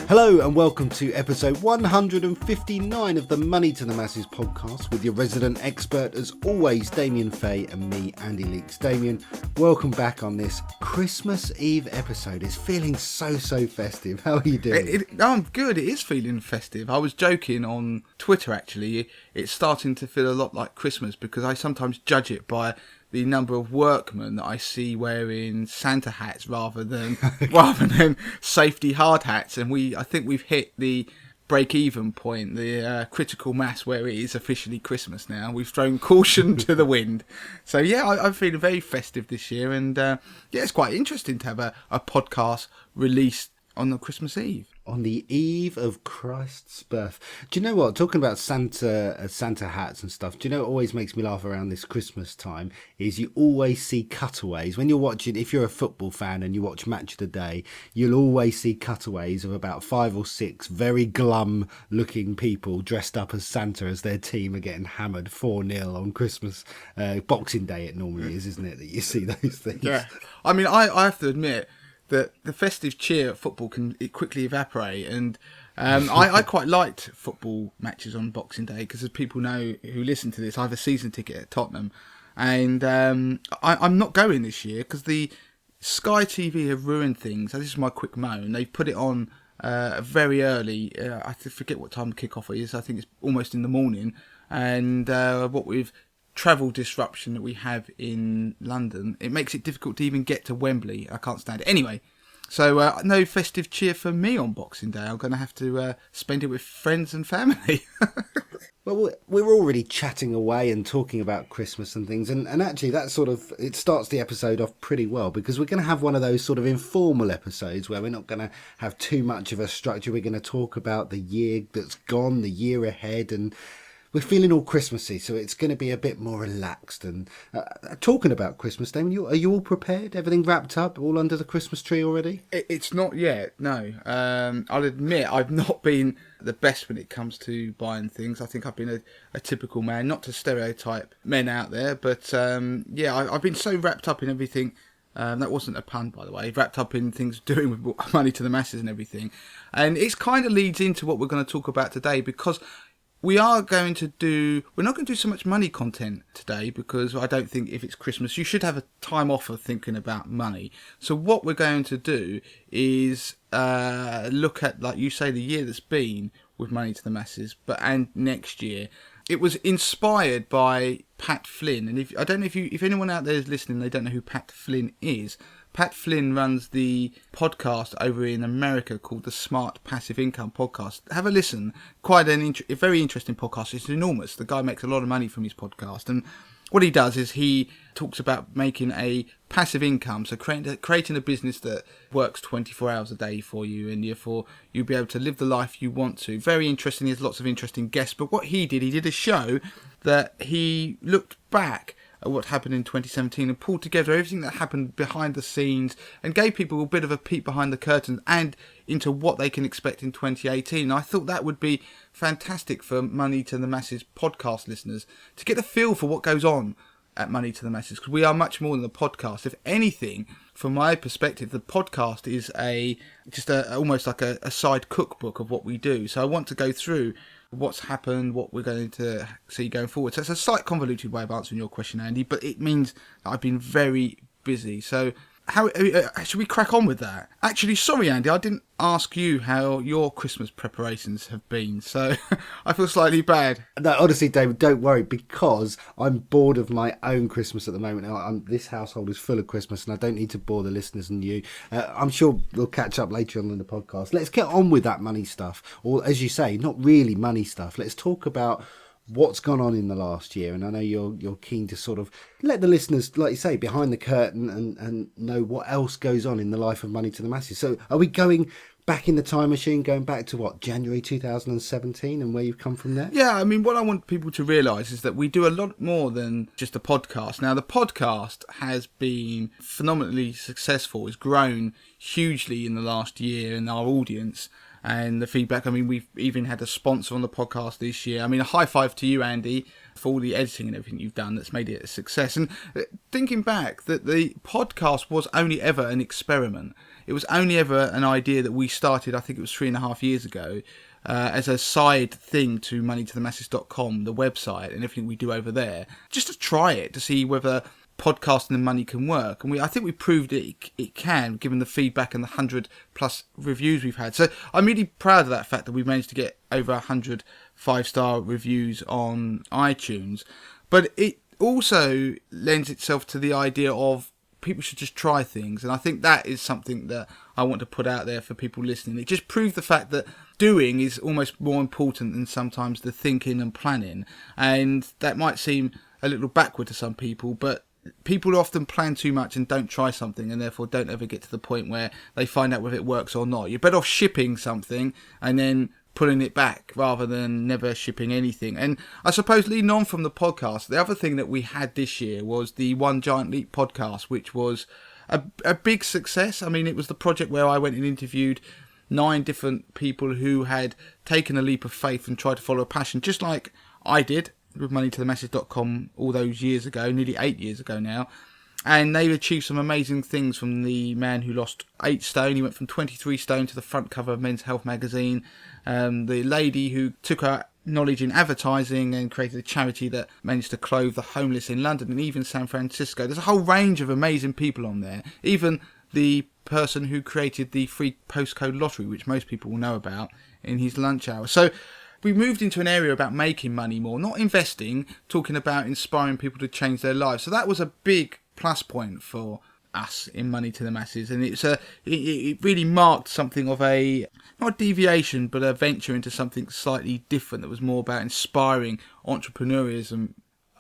Hello and welcome to episode 159 of the Money to the Masses podcast with your resident expert as always, Damien Fay, and me, Andy Leeks. Damien, welcome back on this Christmas Eve episode. It's feeling so festive. How are you doing? I'm good. It is feeling festive. I was joking on Twitter actually. It's starting to feel a lot like Christmas because I sometimes judge it by the number of workmen that I see wearing Santa hats rather than safety hard hats, and I think we've hit the break-even point, the critical mass where it is officially Christmas now. We've thrown caution to the wind. So yeah, I'm feeling very festive this year, and it's quite interesting to have a podcast released on the Christmas Eve. On the eve of Christ's birth. Do you know what? Talking about Santa hats and stuff, do you know what always makes me laugh around this Christmas time is you always see cutaways. When you're watching, if you're a football fan and you watch Match of the Day, you'll always see cutaways of about 5 or 6 very glum looking people dressed up as Santa as their team are getting hammered 4-0 on Christmas. Boxing Day it normally is, isn't it, that you see those things? Yeah. I mean, I have to admit that the festive cheer at football can quickly evaporate, and I quite liked football matches on Boxing Day because, as people know who listen to this, I have a season ticket at Tottenham, and I'm not going this year because the Sky TV have ruined things. So this is my quick moan. They put it on very early. I forget what time the kickoff is. I think it's almost in the morning, and what with travel disruption that we have in London, it makes it difficult to even get to Wembley. I can't stand it. Anyway, so no festive cheer for me on Boxing Day. I'm going to have to spend it with friends and family. Well, we're already chatting away and talking about Christmas and things, and actually that sort of, it starts the episode off pretty well because we're going to have one of those sort of informal episodes where we're not going to have too much of a structure. We're going to talk about the year that's gone, the year ahead, and we're feeling all Christmassy, so it's going to be a bit more relaxed. And talking about Christmas, Damien, are you all prepared? Everything wrapped up, all under the Christmas tree already? It's not yet, no. I'll admit I've not been the best when it comes to buying things. I think I've been a typical man, not to stereotype men out there, but I've been so wrapped up in everything. That wasn't a pun, by the way. Wrapped up in things doing with Money to the Masses and everything. And it kind of leads into what we're going to talk about today, because we're not going to do so much money content today because I don't think if it's Christmas, you should have a time off of thinking about money. So what we're going to do is look at, like you say, the year that's been with Money to the Masses, and next year. It was inspired by Pat Flynn, and I don't know if anyone out there is listening, they don't know who Pat Flynn is. Pat Flynn runs the podcast over in America called the Smart Passive Income Podcast. Have a listen. Quite a very interesting podcast. It's enormous. The guy makes a lot of money from his podcast. And what he does is he talks about making a passive income. So creating a business that works 24 hours a day for you, and therefore you'll be able to live the life you want to. Very interesting. He has lots of interesting guests. But what he did a show that he looked back at what happened in 2017 and pulled together everything that happened behind the scenes and gave people a bit of a peek behind the curtains and into what they can expect in 2018. And I thought that would be fantastic for Money to the Masses podcast listeners to get a feel for what goes on at Money to the Masses, because we are much more than a podcast. If anything, from my perspective, the podcast is almost like a side cookbook of what we do. So I want to go through what's happened, what we're going to see going forward. So it's a slight convoluted way of answering your question, Andy, but it means that I've been very busy. So how should we crack on with that? Actually, sorry, Andy, I didn't ask you how your Christmas preparations have been, so I feel slightly bad. No, honestly, David, don't worry, because I'm bored of my own Christmas at the moment. This household is full of Christmas, and I don't need to bore the listeners and you. I'm sure we'll catch up later on in the podcast. Let's get on with that money stuff, or as you say, not really money stuff. Let's talk about what's gone on in the last year, and I know you're keen to sort of let the listeners, like you say, behind the curtain and know what else goes on in the life of Money to the Masses. So are we going back in the time machine, going back to January 2017 and where you've come from there? Yeah, I mean, what I want people to realise is that we do a lot more than just a podcast. Now, the podcast has been phenomenally successful. It's grown hugely in the last year in our audience. and the feedback. I mean, we've even had a sponsor on the podcast this year. I mean, a high five to you, Andy, for all the editing and everything you've done that's made it a success. And thinking back, that the podcast was only ever an experiment. It was only ever an idea that we started, I think it was 3.5 years ago, as a side thing to moneytothemasses.com, the website, and everything we do over there, just to try it, to see whether podcasting and money can work. And I think we proved it can, given the feedback and the 100+ reviews we've had. So I'm really proud of that fact that we've managed to get over 100 5-star reviews on iTunes. But it also lends itself to the idea of people should just try things, and I think that is something that I want to put out there for people listening. It just proves the fact that doing is almost more important than sometimes the thinking and planning, and that might seem a little backward to some people, but people often plan too much and don't try something, and therefore don't ever get to the point where they find out whether it works or not. You're better off shipping something and then pulling it back rather than never shipping anything. And I suppose, leading on from the podcast, the other thing that we had this year was the One Giant Leap podcast, which was a big success. I mean, it was the project where I went and interviewed 9 different people who had taken a leap of faith and tried to follow a passion, just like I did with moneytothemasses.com all those years ago, nearly 8 years ago now. And they've achieved some amazing things, from the man who lost 8 stone. He went from 23 stone to the front cover of Men's Health magazine. The lady who took her knowledge in advertising and created a charity that managed to clothe the homeless in London and even San Francisco. There's a whole range of amazing people on there. Even the person who created the free postcode lottery, which most people will know about, in his lunch hour. So we moved into an area about making money more, not investing, talking about inspiring people to change their lives. So that was a big plus point for us in Money to the Masses, and it really marked something of a, not a deviation, but a venture into something slightly different that was more about inspiring entrepreneurism.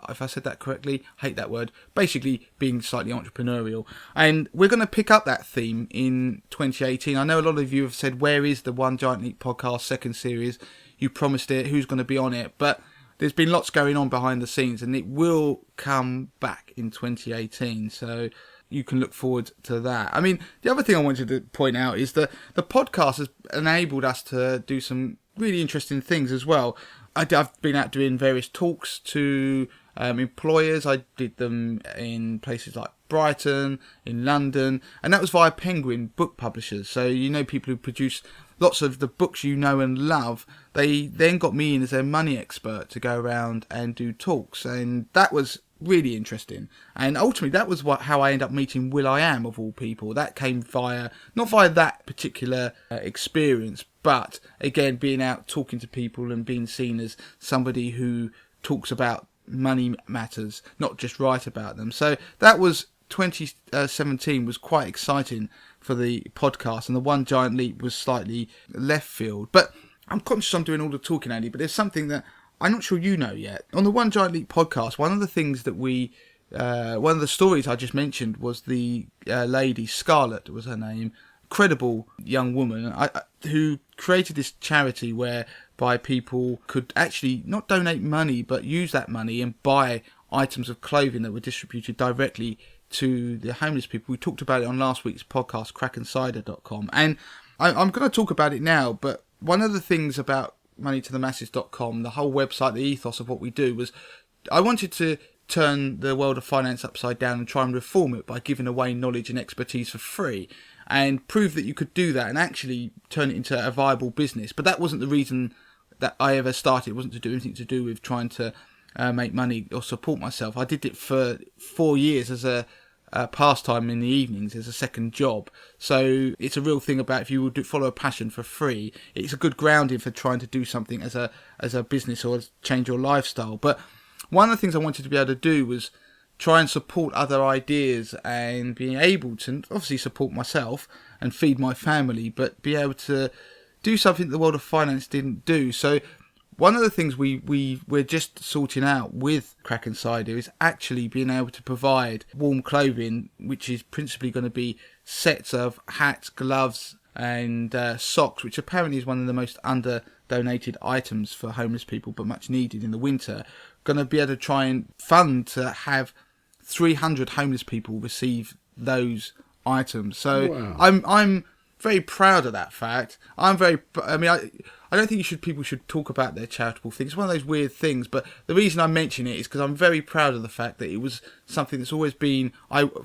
If I said that correctly, I hate that word. Basically being slightly entrepreneurial. And we're going to pick up that theme in 2018. I know a lot of you have said, where is the One Giant Leap podcast second series? You promised it, who's going to be on it? But there's been lots going on behind the scenes, and it will come back in 2018. So you can look forward to that. I mean, the other thing I wanted to point out is that the podcast has enabled us to do some really interesting things as well. I've been out doing various talks to employers. I did them in places like Brighton, in London, and that was via Penguin Book Publishers. So, you know, people who produce lots of the books you know and love, they then got me in as their money expert to go around and do talks, and that was really interesting. And ultimately that was how I ended up meeting will.i.am, of all people. That came not via that particular experience, but again, being out talking to people and being seen as somebody who talks about money matters, not just write about them. So that was 2017 was quite exciting for the podcast, and the One Giant Leap was slightly left field. But I'm conscious I'm doing all the talking, Andy, but there's something that I'm not sure you know yet. On the One Giant Leap podcast, one of the things that one of the stories I just mentioned was the lady, Scarlett was her name, incredible young woman who created this charity whereby people could actually not donate money, but use that money and buy items of clothing that were distributed directly to the homeless people. We talked about it on last week's podcast, crackencider.com, and I'm going to talk about it now. But one of the things about moneytothemasses.com, the whole website, the ethos of what we do, was I wanted to turn the world of finance upside down and try and reform it by giving away knowledge and expertise for free, and prove that you could do that and actually turn it into a viable business. But that wasn't the reason that I ever started. It wasn't to do anything to do with trying to make money or support myself. I did it for 4 years as a pastime in the evenings, as a second job. So it's a real thing about, if you will follow a passion for free, it's a good grounding for trying to do something as a business or change your lifestyle. But one of the things I wanted to be able to do was try and support other ideas, and being able to obviously support myself and feed my family, but be able to do something the world of finance didn't do. So one of the things we're just sorting out with Crack Insider is actually being able to provide warm clothing, which is principally going to be sets of hats, gloves and socks, which apparently is one of the most under-donated items for homeless people, but much needed in the winter. Going to be able to try and fund to have 300 homeless people receive those items. So wow. I'm very proud of that fact. I don't think people should talk about their charitable things. It's one of those weird things, but the reason I mention it is because I'm very proud of the fact that it was something that's always been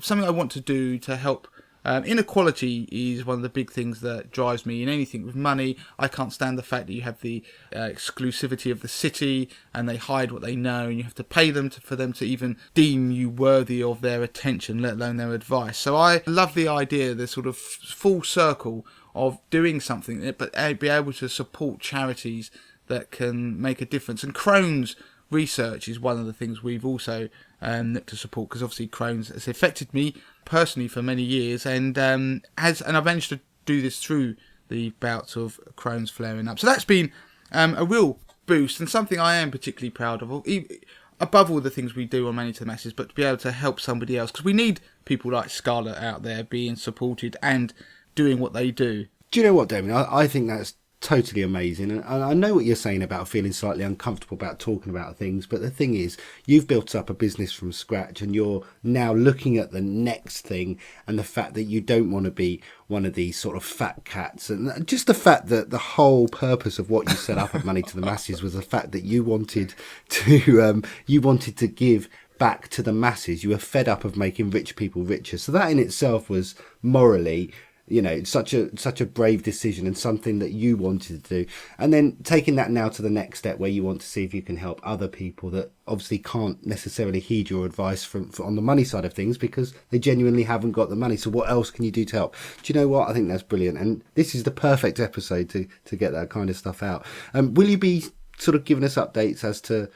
something I want to do to help. Inequality is one of the big things that drives me in anything with money. I can't stand the fact that you have the exclusivity of the city and they hide what they know, and you have to pay them for them to even deem you worthy of their attention, let alone their advice. So I love the idea, the sort of full circle of doing something, but be able to support charities that can make a difference. And Crohn's research is one of the things we've also looked to support, because obviously Crohn's has affected me personally for many years, and I've managed to do this through the bouts of Crohn's flaring up. So that's been a real boost, and something I am particularly proud of, above all the things we do on Money to the Masses, but to be able to help somebody else, because we need people like Scarlett out there being supported and doing what they do. Do you know what, Damien? I think that's totally amazing, and I know what you're saying about feeling slightly uncomfortable about talking about things, but the thing is, you've built up a business from scratch, and you're now looking at the next thing, and the fact that you don't want to be one of these sort of fat cats, and just the fact that the whole purpose of what you set up at Money to the Masses was the fact that you wanted to give back to the masses. You were fed up of making rich people richer, so that in itself was morally, such a brave decision, and something that you wanted to do. And then taking that now to the next step, where you want to see if you can help other people that obviously can't necessarily heed your advice on the money side of things, because they genuinely haven't got the money. So what else can you do to help? Do you know what? I think that's brilliant. And this is the perfect episode to get that kind of stuff out. Will you be sort of giving us updates as to,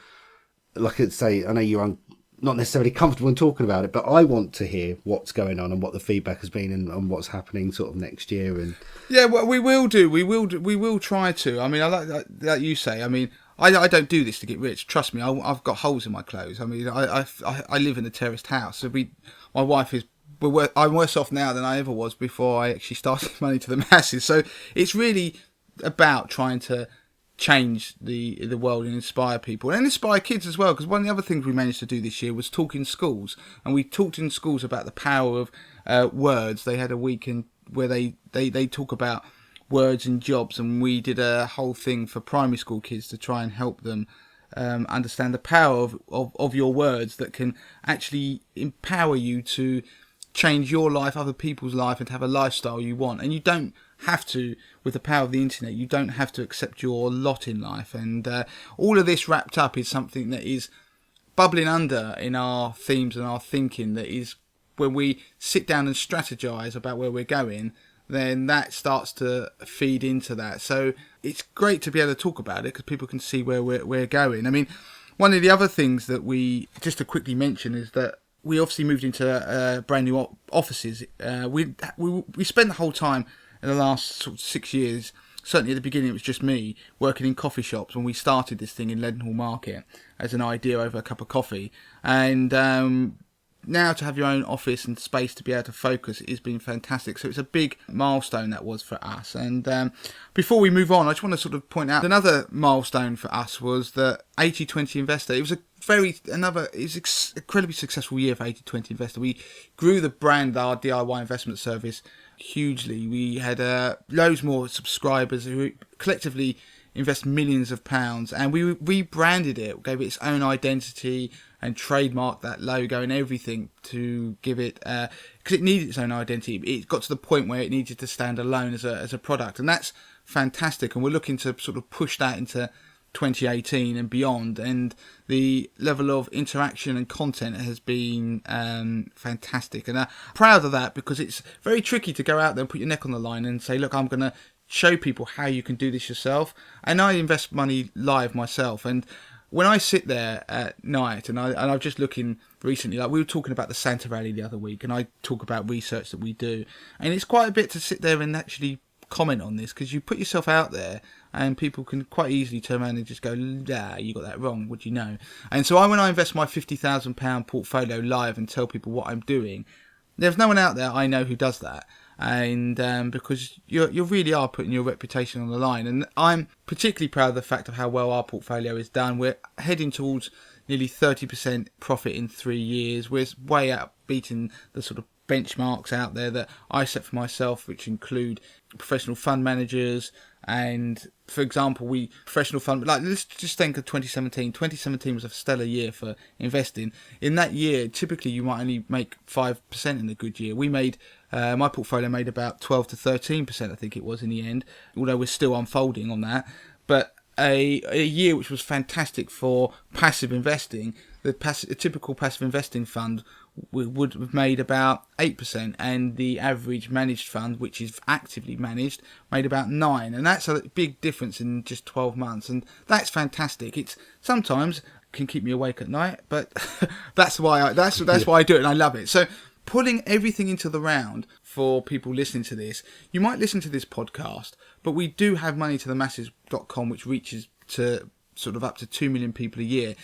like I say, I know you're not necessarily comfortable in talking about it, but I want to hear what's going on and what the feedback has been, and what's happening sort of next year. And yeah, well, we will try to. I mean, I like you say. I mean, I don't do this to get rich. Trust me, I've got holes in my clothes. I mean, I live in a terraced house. So my wife is. I'm worse off now than I ever was before I actually started Money to the Masses. So it's really about trying to change the world and inspire people, and inspire kids as well, because one of the other things we managed to do this year was talk in schools, and we talked in schools about the power of words. They had a weekend where they talk about words and jobs, and we did a whole thing for primary school kids to try and help them understand the power of your words that can actually empower you to change your life, other people's life, and to have a lifestyle you want. And you don't have to, with the power of the internet, you don't have to accept your lot in life. And all of this wrapped up is something that is bubbling under in our themes and our thinking. That is, when we sit down and strategize about where we're going, then that starts to feed into that. So it's great to be able to talk about it, because people can see where we're going. I mean, one of the other things that we, just to quickly mention, is that we obviously moved into brand new offices. We spent the whole time in the last sort of 6 years, certainly at the beginning it was just me, working in coffee shops when we started this thing in Leadenhall Market as an idea over a cup of coffee. And now to have your own office and space to be able to focus has been fantastic. So it's a big milestone that was for us. And before we move on, I just want to sort of point out another milestone for us was the 80/20 Investor. It was incredibly successful year for 80/20 Investor. We grew the brand, our DIY investment service, hugely. We had loads more subscribers who collectively invest millions of pounds, and we rebranded it, gave it its own identity, and trademarked that logo and everything to give it, because it needed its own identity. It got to the point where it needed to stand alone as a product, and that's fantastic. And we're looking to sort of push that into 2018 and beyond, and the level of interaction and content has been fantastic, and I'm proud of that, because it's very tricky to go out there and put your neck on the line and say, look, I'm going to show people how you can do this yourself. And I invest money live myself, and when I sit there at night, and I'm just looking recently, like we were talking about the Santa Rally the other week, and I talk about research that we do, and it's quite a bit to sit there and actually comment on this, because you put yourself out there and people can quite easily turn around and just go, yeah, you got that wrong, what do you know? And so when I invest my £50,000 portfolio live and tell people what I'm doing, there's no one out there I know who does that. And because you really are putting your reputation on the line. And I'm particularly proud of the fact of how well our portfolio is done. We're heading towards nearly 30% profit in 3 years. We're way out beating the sort of benchmarks out there that I set for myself, which include professional fund managers. And for example, professional fund, like, let's just think of 2017. 2017 was a stellar year for investing. In that year, typically you might only make 5% in a good year. We made, my portfolio made about 12 to 13%, I think it was in the end, although we're still unfolding on that. But a year which was fantastic for passive investing, a typical passive investing fund would have made about 8%, and the average managed fund, which is actively managed, made about 9%, and that's a big difference in just 12 months, and that's fantastic. It's sometimes can keep me awake at night, but that's why I do it, and I love it. So pulling everything into the round for people listening to this, you might listen to this podcast, but we do have moneytothemasses.com, which reaches to sort of up to 2 million people a year.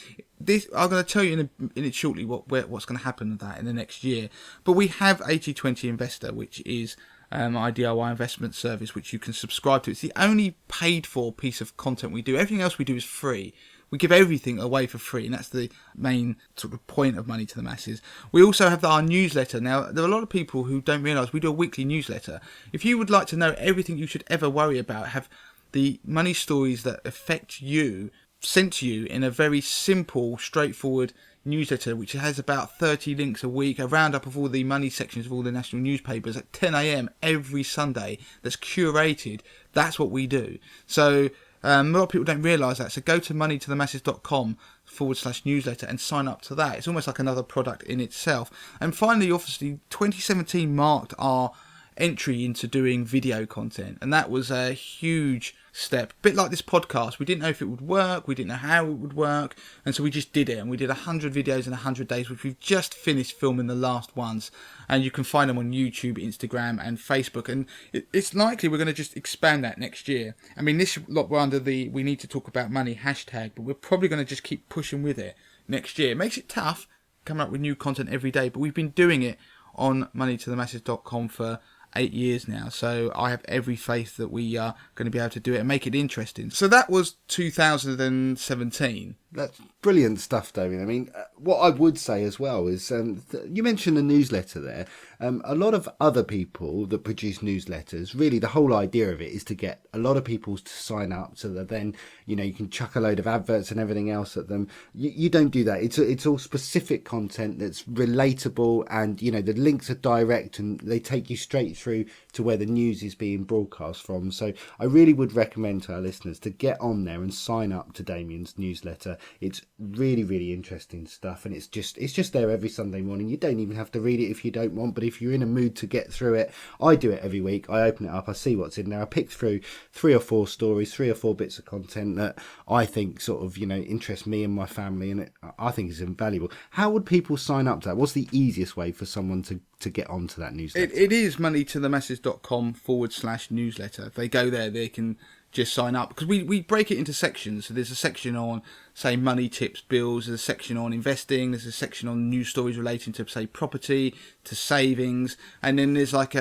I'm going to tell you in it shortly what's going to happen with that in the next year. But we have 80/20 Investor, which is our DIY investment service, which you can subscribe to. It's the only paid for piece of content we do. Everything else we do is free. We give everything away for free, and that's the main sort of point of Money to the Masses. We also have our newsletter. Now, there are a lot of people who don't realise we do a weekly newsletter. If you would like to know everything you should ever worry about, have the money stories that affect you sent to you in a very simple, straightforward newsletter, which has about 30 links a week, a roundup of all the money sections of all the national newspapers at 10 a.m. every Sunday, that's curated. That's what we do. So a lot of people don't realise that. So go to moneytothemasses.com/newsletter and sign up to that. It's almost like another product in itself. And finally, obviously, 2017 marked our entry into doing video content, and that was a huge step. A bit like this podcast, we didn't know if it would work, we didn't know how it would work, and so we just did it, and we did 100 videos in 100 days, which we've just finished filming the last ones, and you can find them on YouTube, Instagram and Facebook, and it's likely we're going to just expand that next year. I mean, this lot we're under the we need to talk about money hashtag, but we're probably going to just keep pushing with it next year. It makes it tough coming up with new content every day, but we've been doing it on moneytothemasses.com for 8 years now, so I have every faith that we are going to be able to do it and make it interesting. So that was 2017. That's brilliant stuff, Damien. I mean, what I would say as well is, you mentioned a newsletter there. A lot of other people that produce newsletters, really the whole idea of it is to get a lot of people to sign up so that then, you know, you can chuck a load of adverts and everything else at them. You don't do that. It's all specific content that's relatable, and, you know, the links are direct and they take you straight through to where the news is being broadcast from. So I really would recommend to our listeners to get on there and sign up to Damien's newsletter. It's really, really interesting stuff, and it's just there every Sunday morning. You don't even have to read it if you don't want, but if you're in a mood to get through it, I do it every week. I open it up, I see what's in there, I pick through 3 or 4 stories, 3 or 4 bits of content that I think sort of, you know, interest me and my family, and I think is invaluable. How would people sign up to that? What's the easiest way for someone to get onto that newsletter? It is moneytothemasses.com/newsletter. If they go there, they can just sign up, because we break it into sections. So there's a section on, say, money tips, bills. There's a section on investing. There's a section on news stories relating to, say, property, to savings. And then there's like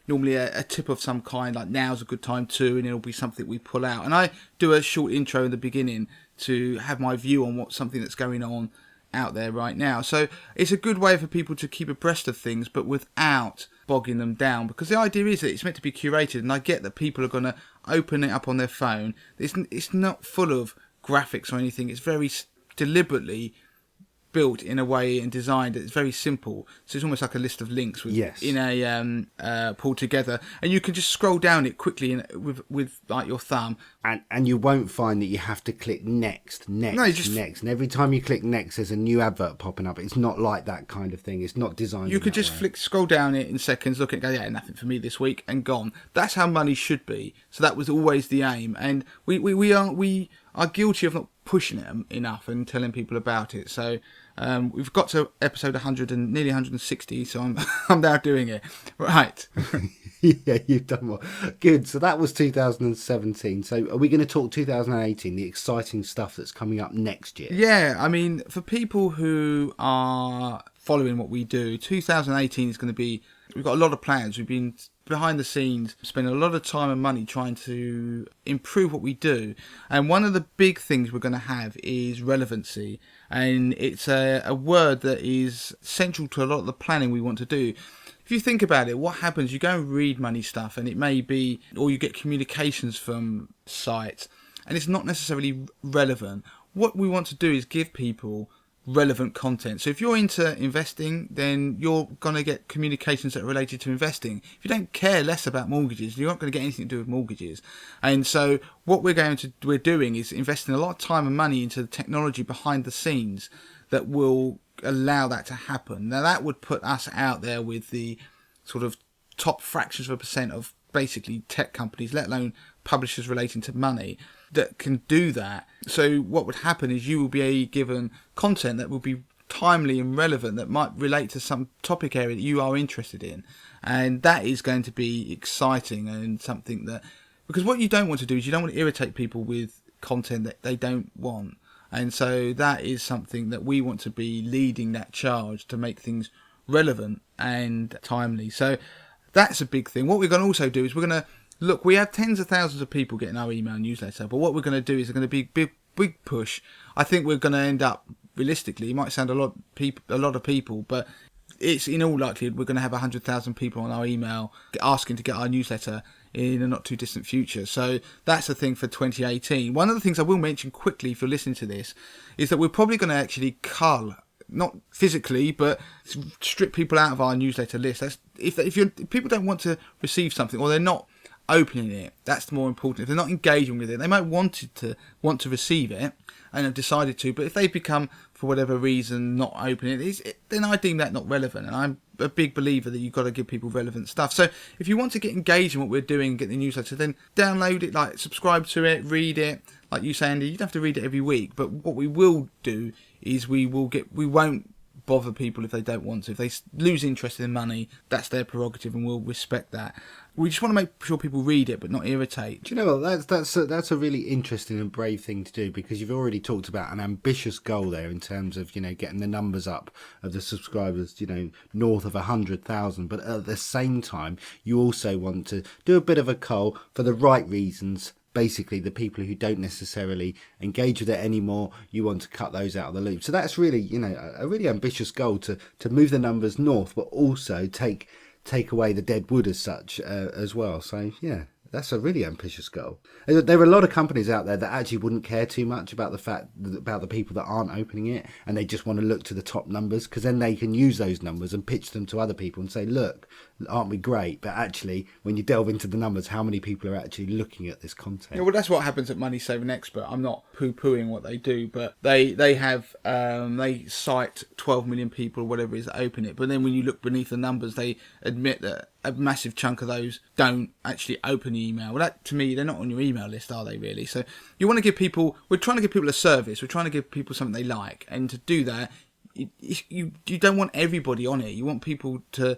normally a tip of some kind, like now's a good time to, and it'll be something we pull out. And I do a short intro in the beginning to have my view on something that's going on out there right now. So it's a good way for people to keep abreast of things, but without bogging them down, because the idea is that it's meant to be curated, and I get that people are going to open it up on their phone. It's not full of graphics or anything. It's very deliberately built in a way and designed that it's very simple. So it's almost like a list of links in a pulled together, and you can just scroll down it quickly with like your thumb. And you won't find that you have to click next, next. And every time you click next, there's a new advert popping up. It's not like that kind of thing. It's not designed. You could just scroll down it in seconds, look at it, go, yeah, nothing for me this week, and gone. That's how money should be. So that was always the aim, and we are guilty of not pushing it enough and telling people about it. So we've got to episode 100 and nearly 160, so I'm now doing it. Right. Yeah, you've done well. Good. So that was 2017. So are we going to talk 2018, the exciting stuff that's coming up next year? Yeah, I mean, for people who are following what we do, 2018 is going to be... We've got a lot of plans. We've been behind the scenes spend a lot of time and money trying to improve what we do. And one of the big things we're going to have is relevancy. And it's a word that is central to a lot of the planning we want to do. If you think about it, what happens, you go and read money stuff and it may be, or you get communications from sites and it's not necessarily relevant. What we want to do is give people relevant content. So if you're into investing, then you're going to get communications that are related to investing. If you don't care less about mortgages, you're not going to get anything to do with mortgages. And so what we're doing is investing a lot of time and money into the technology behind the scenes that will allow that to happen. Now that would put us out there with the sort of top fractions of a percent of basically tech companies, let alone publishers relating to money, that can do that. So what would happen is you will be given content that will be timely and relevant, that might relate to some topic area that you are interested in. And that is going to be exciting and something that, because what you don't want to do is you don't want to irritate people with content that they don't want. And so that is something that we want to be leading that charge to make things relevant and timely. So that's a big thing. What we're going to also do is we're going to look, we have tens of thousands of people getting our email newsletter, but what we're going to do is going to be big push. I think we're going to end up, realistically, it might sound a lot of people, but it's in all likelihood we're going to have 100,000 people on our email asking to get our newsletter in a not too distant future. So that's the thing for 2018. One of the things I will mention quickly, if you're listening to this, is that we're probably going to actually cull, not physically, but strip people out of our newsletter list. That's, if people don't want to receive something, or they're not opening it, that's more important. If they're not engaging with it, they might want to receive it and have decided to, but if they become, for whatever reason, not opening it, then I deem that not relevant. And I'm a big believer that you've got to give people relevant stuff. So if you want to get engaged in what we're doing and get the newsletter, then download it, like subscribe to it, read it. Like you say, Andy, you don't have to read it every week, but what we will do is we won't bother people if they don't want to. If they lose interest in money, that's their prerogative, and we'll respect that. We just want to make sure people read it, but not irritate. Do you know what? That's a really interesting and brave thing to do, because you've already talked about an ambitious goal there in terms of, getting the numbers up of the subscribers, north of 100,000. But at the same time, you also want to do a bit of a cull for the right reasons. Basically, the people who don't necessarily engage with it anymore, you want to cut those out of the loop. So that's really, a really ambitious goal to move the numbers north, but also take away the dead wood as such as well. So, yeah, that's a really ambitious goal. There are a lot of companies out there that actually wouldn't care too much about the people that aren't opening it, and they just want to look to the top numbers, because then they can use those numbers and pitch them to other people and say, look, aren't we great? But actually, when you delve into the numbers, how many people are actually looking at this content? Yeah, well, that's what happens at Money Saving Expert. I'm not poo-pooing what they do, but they have they cite 12 million people or whatever it is that open it. But then when you look beneath the numbers, they admit that a massive chunk of those don't actually open the email. Well, that, to me, they're not on your email list, are they, really? So you want to give people, we're trying to give people a service, we're trying to give people something they like, and to do that, you don't want everybody on it. You want people to,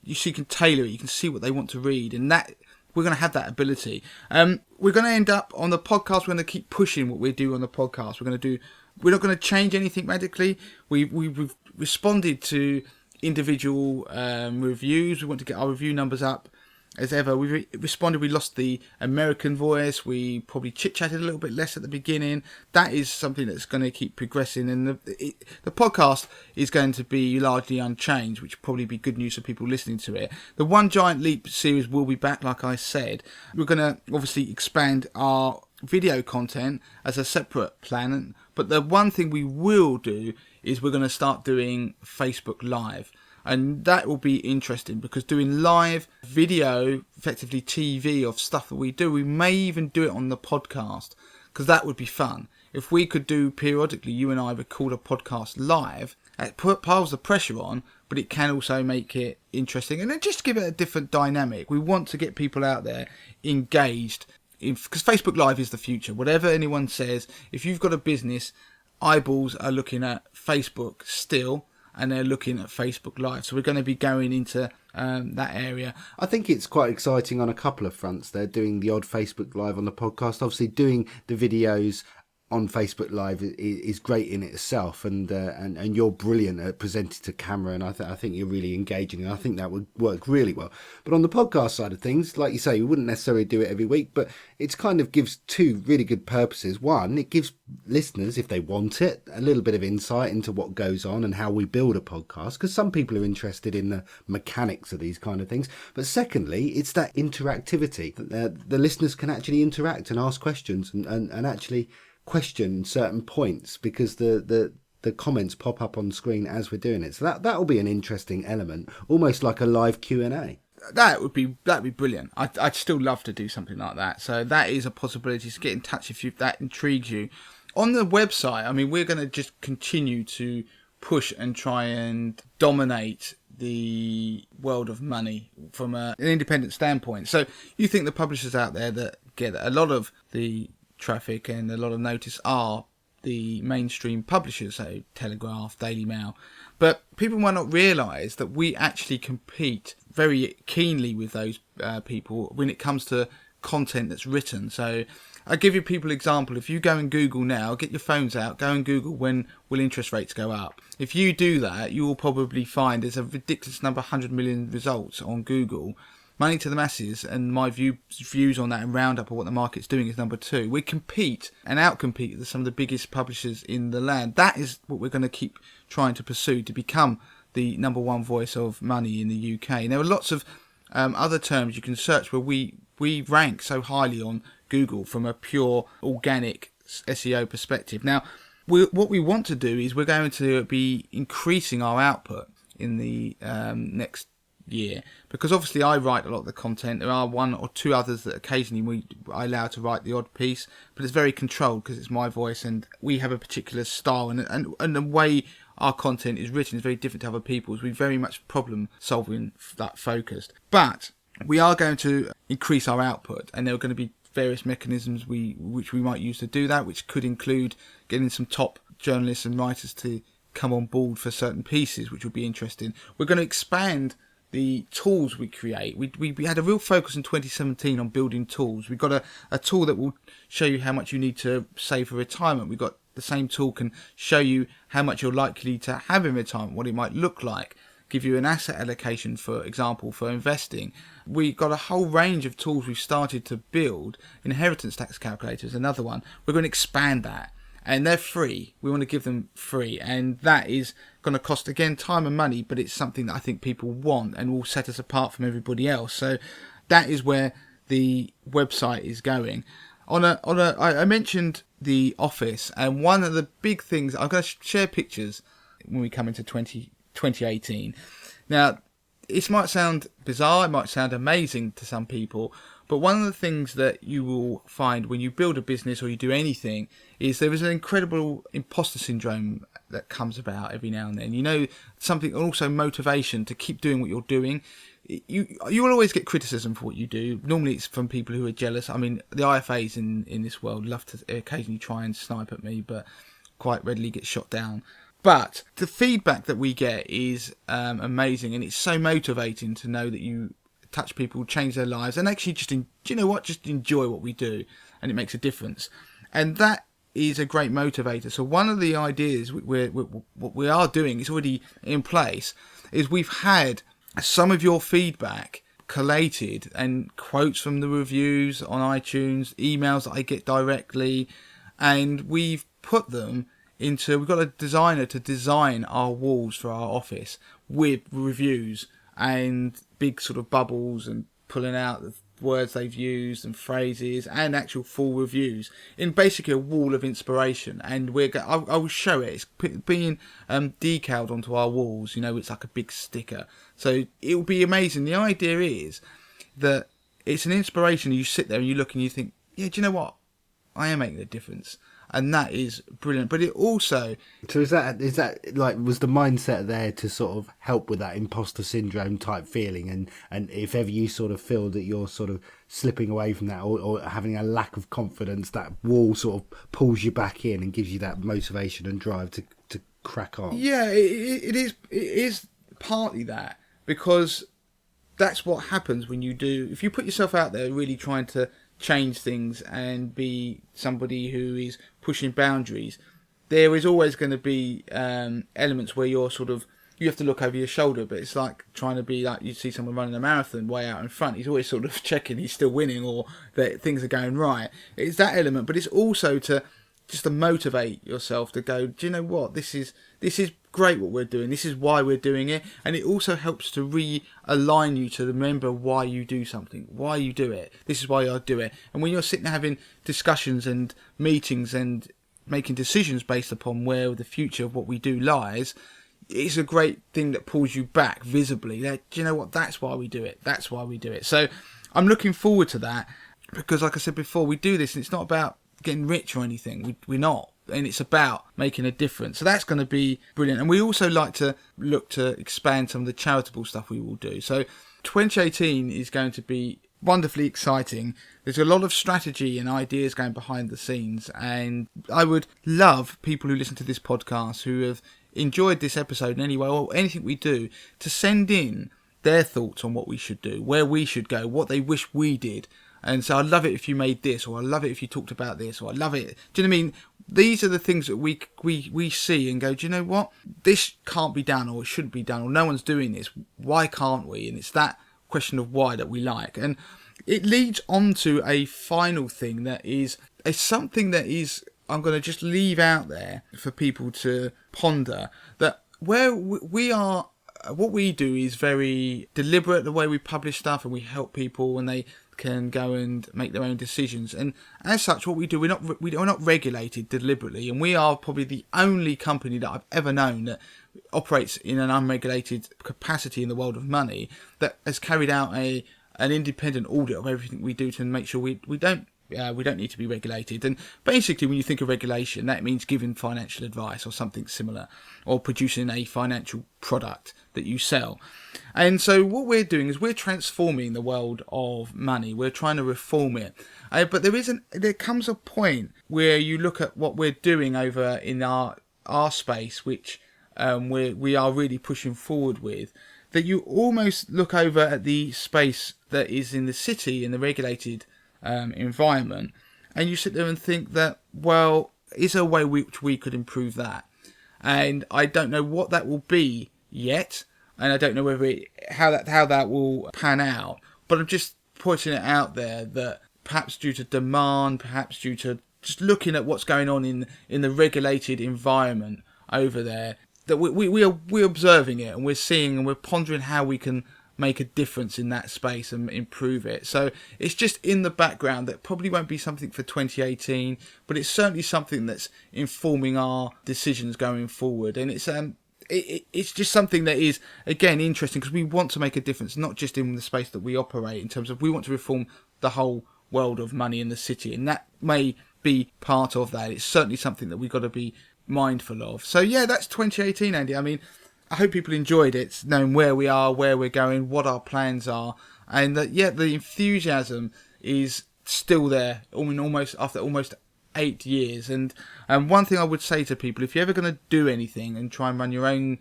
you can tailor it, you can see what they want to read, and that we're going to have that ability. We're going to end up on the podcast, we're going to keep pushing what we do on the podcast. We're not going to change anything radically. We've responded to individual reviews. We want to get our review numbers up as ever. We responded. We lost the American voice. We probably chit-chatted a little bit less at the beginning. That is something that's going to keep progressing, and the podcast is going to be largely unchanged, which will probably be good news for people listening to it. The One Giant Leap series will be back, like I said. We're going to obviously expand our video content as a separate plan, but the one thing we will do is we're going to start doing Facebook Live. And that will be interesting, because doing live video, effectively TV of stuff that we do, we may even do it on the podcast, because that would be fun. If we could do periodically, you and I record a podcast live, it piles the pressure on, but it can also make it interesting, and then just give it a different dynamic. We want to get people out there engaged, because Facebook Live is the future. Whatever anyone says, if you've got a business, eyeballs are looking at Facebook still, and they're looking at Facebook Live. So we're going to be going into that area. I think it's quite exciting on a couple of fronts. They're doing the odd Facebook Live on the podcast, obviously doing the videos on Facebook Live is great in itself, and you're brilliant at presenting to camera, and I think you're really engaging, and I think that would work really well. But on the podcast side of things, like you say, we wouldn't necessarily do it every week, but it's kind of gives two really good purposes. One, it gives listeners, if they want it, a little bit of insight into what goes on and how we build a podcast, because some people are interested in the mechanics of these kind of things. But secondly, it's that interactivity. The listeners can actually interact and ask questions and actually question certain points, because the comments pop up on screen as we're doing it. So that'll be an interesting element, almost like a live Q&A. That'd be brilliant. I'd still love to do something like that. So that is a possibility. To get in touch if that intrigues you. On the website, I mean, we're going to just continue to push and try and dominate the world of money from an independent standpoint. So you think the publishers out there that get a lot of the traffic and a lot of notice are the mainstream publishers, so Telegraph, Daily Mail, but people might not realise that we actually compete very keenly with those people when it comes to content that's written. So I'll give you people example. If you go and Google now, get your phones out, go and Google when will interest rates go up. If you do that, you will probably find there's a ridiculous number, 100 million results on Google. Money to the Masses and my views on that and roundup of what the market's doing is number 2. We compete and outcompete some of the biggest publishers in the land. That is what we're going to keep trying to pursue, to become the number 1 voice of money in the UK. And there are lots of other terms you can search where we rank so highly on Google from a pure organic SEO perspective. Now, what we want to do is we're going to be increasing our output in the next year, because obviously I write a lot of the content. There are 1 or 2 others that occasionally I allow to write the odd piece, but it's very controlled because it's my voice and we have a particular style, and the way our content is written is very different to other people's. We're very much problem solving that focused, but we are going to increase our output, and there are going to be various mechanisms which we might use to do that, which could include getting some top journalists and writers to come on board for certain pieces, which will be interesting. We're going to expand the tools we create. We had a real focus in 2017 on building tools. We've got a tool that will show you how much you need to save for retirement. We've got the same tool can show you how much you're likely to have in retirement, what it might look like, give you an asset allocation, for example, for investing. We've got a whole range of tools we've started to build. Inheritance tax calculator is another one. We're going to expand that, and they're free. We want to give them free, and that is going to cost, again, time and money, but it's something that I think people want and will set us apart from everybody else. So that is where the website is going. I mentioned the office, and one of the big things, I'm going to share pictures when we come into 2018. Now, it might sound bizarre, it might sound amazing to some people, but one of the things that you will find when you build a business or you do anything is there is an incredible imposter syndrome that comes about every now and then. You know, something, also motivation to keep doing what you're doing. You will always get criticism for what you do. Normally it's from people who are jealous. I mean, the IFAs in this world love to occasionally try and snipe at me, but quite readily get shot down. But the feedback that we get is amazing, and it's so motivating to know that you touch people, change their lives, and actually just enjoy what we do, and it makes a difference. And that is a great motivator. So one of the ideas what we are doing is already in place, is we've had some of your feedback collated and quotes from the reviews on iTunes, emails that I get directly, and we've put them into, we've got a designer to design our walls for our office with reviews and big sort of bubbles and pulling out the words they've used and phrases and actual full reviews in basically a wall of inspiration. And I will show it. It's being decaled onto our walls. You know, it's like a big sticker. So it will be amazing. The idea is that it's an inspiration. You sit there and you look and you think, yeah, do you know what? I am making a difference. And that is brilliant. But it also... So is that like, was the mindset there to sort of help with that imposter syndrome type feeling? And if ever you sort of feel that you're sort of slipping away from that or having a lack of confidence, that wall sort of pulls you back in and gives you that motivation and drive to crack on? Yeah, it is partly that, because that's what happens when you do... If you put yourself out there really trying to change things and be somebody who is pushing boundaries, there is always going to be elements where you have to look over your shoulder, but it's like trying to be like you see someone running a marathon way out in front. He's always sort of checking he's still winning or that things are going right. It's that element, but it's also to motivate yourself to go, do you know what? This is great what we're doing. This is why we're doing it. And it also helps to realign you to remember why you do something, why you do it. This is why I do it. And when you're sitting there having discussions and meetings and making decisions based upon where the future of what we do lies, it's a great thing that pulls you back visibly. Do you know what? That's why we do it. That's why we do it. So I'm looking forward to that because, like I said before, we do this and it's not about getting rich or anything. We're not. And it's about making a difference. So that's going to be brilliant. And we also like to look to expand some of the charitable stuff we will do. So 2018 is going to be wonderfully exciting. There's a lot of strategy and ideas going behind the scenes. And I would love people who listen to this podcast who have enjoyed this episode in any way or anything we do to send in their thoughts on what we should do, where we should go, what they wish we did. And so I'd love it if you made this, or I'd love it if you talked about this, or I'd love it. Do you know what I mean? These are the things that we see and go, do you know what? This can't be done, or it shouldn't be done, or no one's doing this. Why can't we? And it's that question of why that we like. And it leads on to a final thing that is something that is, I'm going to just leave out there for people to ponder, that where we are, what we do is very deliberate, the way we publish stuff, and we help people and they can go and make their own decisions. And as such, what we do, we're not regulated deliberately, and we are probably the only company that I've ever known that operates in an unregulated capacity in the world of money that has carried out an independent audit of everything we do to make sure we don't need to be regulated. And basically, when you think of regulation, that means giving financial advice or something similar, or producing a financial product that you sell. And so what we're doing is we're transforming the world of money. We're trying to reform it. But there comes a point where you look at what we're doing over in our space, which we are really pushing forward with, that you almost look over at the space that is in the city, in the regulated environment, and you sit there and think that, well, is there a way which we could improve that? And I don't know what that will be yet, and I don't know whether how that will pan out, but I'm just putting it out there that perhaps due to demand, perhaps due to just looking at what's going on in the regulated environment over there, that we're observing it, and we're seeing and we're pondering how we can make a difference in that space and improve it. So it's just in the background. That probably won't be something for 2018, but it's certainly something that's informing our decisions going forward. And it's just something that is, again, interesting because we want to make a difference, not just in the space that we operate, in terms of we want to reform the whole world of money in the city, and that may be part of that. It's certainly something that we've got to be mindful of. So yeah, that's 2018, Andy. I mean, I hope people enjoyed it, knowing where we are, where we're going, what our plans are, and that, yeah, the enthusiasm is still there. I mean, after almost 8 years. And one thing I would say to people, if you're ever going to do anything and try and run your own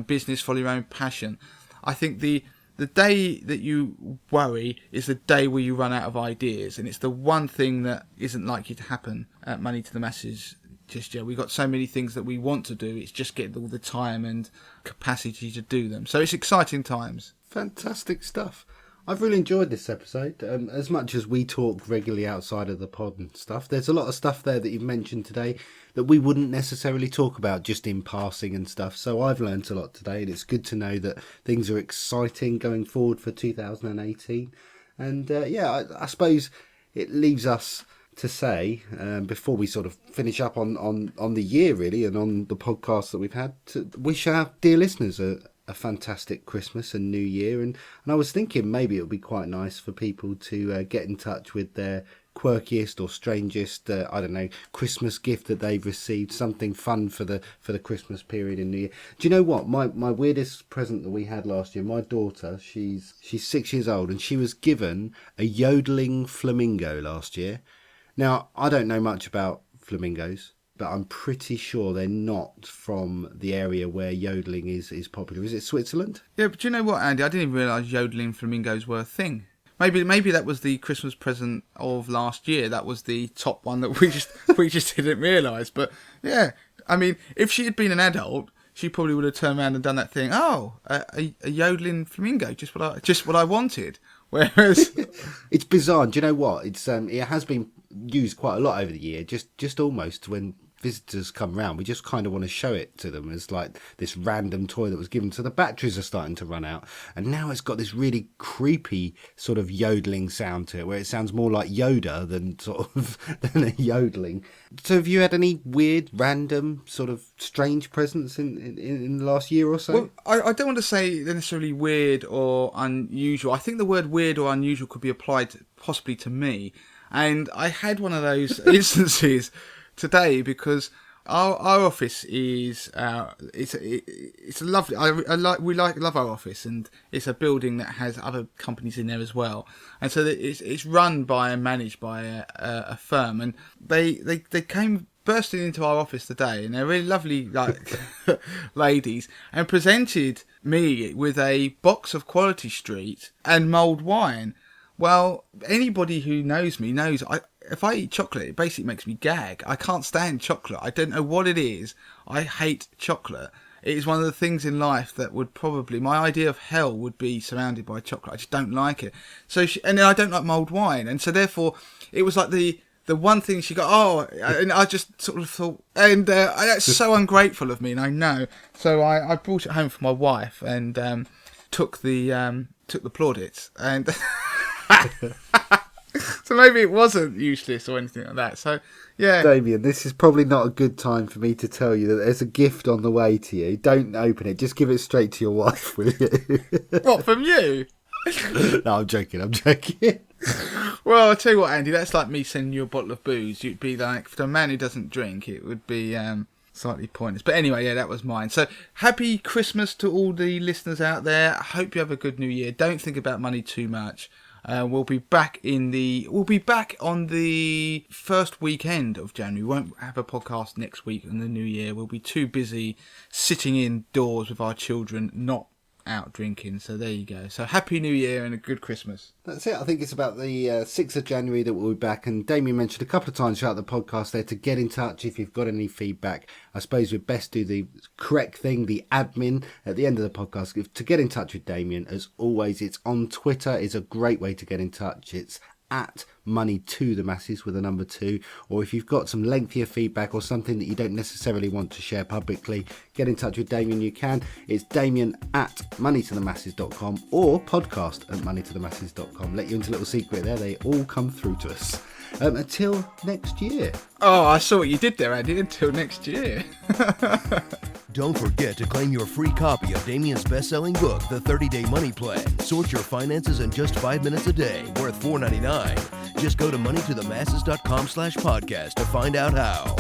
business, follow your own passion, I think the day that you worry is the day where you run out of ideas, and it's the one thing that isn't likely to happen at Money to the Masses just yet. We've got so many things that we want to do, it's just getting all the time and capacity to do them. So it's exciting times. Fantastic stuff. I've really enjoyed this episode. As much as we talk regularly outside of the pod and stuff, there's a lot of stuff there that you've mentioned today that we wouldn't necessarily talk about just in passing and stuff. So I've learnt a lot today, and it's good to know that things are exciting going forward for 2018. And I suppose it leaves us to say, before we sort of finish up on the year really, and on the podcast that we've had, to wish our dear listeners a fantastic Christmas and New Year. And I was thinking maybe it would be quite nice for people to get in touch with their quirkiest or strangest, Christmas gift that they've received, something fun for the Christmas period in New Year. Do you know what? My weirdest present that we had last year, my daughter, she's 6 years old, and she was given a yodeling flamingo last year. Now, I don't know much about flamingos, but I'm pretty sure they're not from the area where yodeling is popular. Is it Switzerland? Yeah, but do you know what, Andy? I didn't even realise yodeling flamingos were a thing. Maybe that was the Christmas present of last year. That was the top one that we just didn't realise. But yeah, I mean, if she had been an adult, she probably would have turned around and done that thing. Oh, a yodeling flamingo, just what I wanted. Whereas it's bizarre. Do you know what? It has been used quite a lot over the year. Just almost when visitors come round, we just kind of want to show it to them as like this random toy that was given. So the batteries are starting to run out, and now it's got this really creepy sort of yodeling sound to it, where it sounds more like Yoda than than a yodeling. So have you had any weird, random, sort of strange presents in the last year or so? Well, I don't want to say they're necessarily weird or unusual. I think the word weird or unusual could be applied possibly to me, and I had one of those instances today, because our office is it's a lovely. We love our office, and it's a building that has other companies in there as well, and so it's run by and managed by a firm, and they came bursting into our office today, and they're really lovely ladies, and presented me with a box of Quality Street and mulled wine. Well, anybody who knows me knows if I eat chocolate, it basically makes me gag. I can't stand chocolate. I don't know what it is. I hate chocolate. It is one of the things in life that would probably... My idea of hell would be surrounded by chocolate. I just don't like it. And then I don't like mulled wine. And so therefore, it was like the one thing she got... and I just sort of thought... And that's so ungrateful of me, and I know. So I brought it home for my wife and took the plaudits. And... So maybe it wasn't useless or anything like that. So, yeah. Damien, this is probably not a good time for me to tell you that there's a gift on the way to you. Don't open it. Just give it straight to your wife, will you? What, from you? No, I'm joking. Well, I'll tell you what, Andy, that's like me sending you a bottle of booze. You'd be like, for a man who doesn't drink, it would be slightly pointless. But anyway, yeah, that was mine. So, happy Christmas to all the listeners out there. I hope you have a good new year. Don't think about money too much. We'll be back on the first weekend of January. We won't have a podcast next week in the new year. We'll be too busy sitting indoors with our children, not out drinking. So there you go. So happy New Year and a good Christmas. That's it. I think it's about the 6th of January that we'll be back. And Damien mentioned a couple of times throughout the podcast there to get in touch if you've got any feedback. I suppose we'd best do the correct thing, the admin, at the end of the podcast. To get in touch with Damien, as always, it's on Twitter. It's a great way to get in touch. It's at Money to the Masses with a number 2, or if you've got some lengthier feedback or something that you don't necessarily want to share publicly, get in touch with Damien. You can. It's Damien at moneytothemasses.com or podcast at moneytothemasses.com. Let you into a little secret there, they all come through to us. Until next year. Oh, I saw what you did there, Andy. Until next year. Don't forget to claim your free copy of Damien's best-selling book, The 30-Day Money Plan. Sort your finances in just 5 minutes a day, worth $4.99. Just go to moneytothemasses.com/podcast to find out how.